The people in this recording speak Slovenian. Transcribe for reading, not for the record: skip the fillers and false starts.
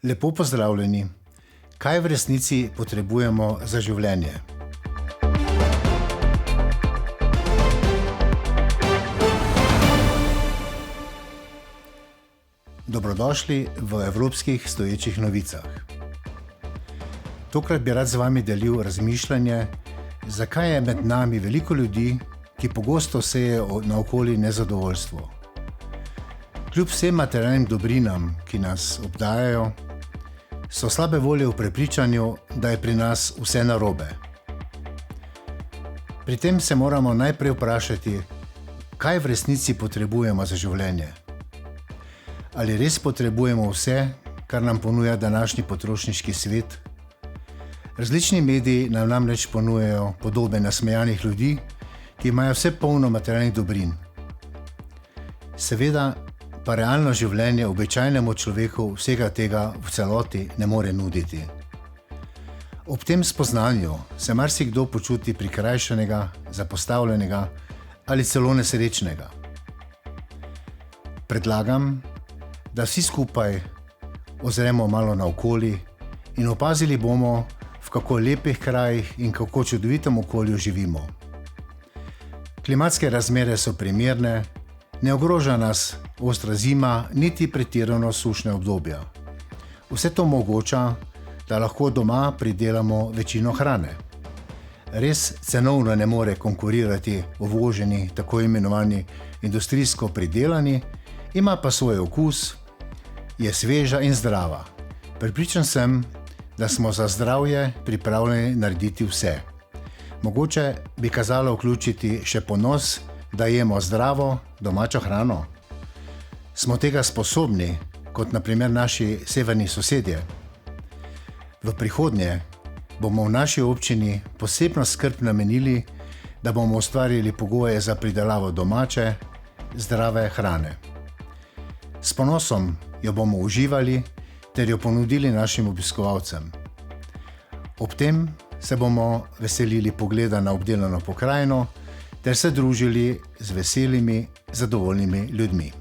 Lepo pozdravljeni. Kaj v resnici potrebujemo za življenje? Dobrodošli v Evropskih stoječih novicah. Tokrat bi rad z vami delil razmišljanje, zakaj je med nami veliko ljudi, ki pogosto sejejo naokoli nezadovoljstvo. Kljub vsem materialnim dobrinam, ki nas obdajajo, so slabe volje v prepričanju, da je pri nas vse narobe. Pri tem se moramo najprej vprašati, kaj v resnici potrebujemo za življenje. Ali res potrebujemo vse, kar nam ponuja današnji potrošniški svet? Različni mediji nam namreč ponujajo podobe nasmejanih ljudi, ki imajo vse polno materialnih dobrin. Seveda pa realno življenje običajnemu človeku vsega tega v celoti ne more nuditi. Ob tem spoznanju se marsikdo počuti prikrajšanega, zapostavljenega ali celo nesrečnega. Predlagam, da vsi skupaj ozremo malo naokoli in opazili bomo, v kako lepih krajih in kako čudovitem okolju živimo. Klimatske razmere so primerne, ne ogroža nas ostra zima, niti pretirano sušne obdobja. Vse to omogoča, da lahko doma pridelamo večino hrane. Res cenovno ne more konkurirati uvoženi, tako imenovani industrijsko pridelani, ima pa svoj okus, je sveža in zdrava. Prepričan sem, da smo za zdravje pripravljeni narediti vse. Mogoče bi kazalo vključiti še ponos, da jemo zdravo, domačo hrano. Smo tega sposobni, kot na primer naši severni sosedje. V prihodnje bomo v naši občini posebno skrb namenili, da bomo ustvarili pogoje za pridelavo domače, zdrave hrane. S ponosom jo bomo uživali ter jo ponudili našim obiskovalcem. Ob tem se bomo veselili pogleda na obdelano pokrajino ter se družili z veselimi, zadovoljnimi ljudmi.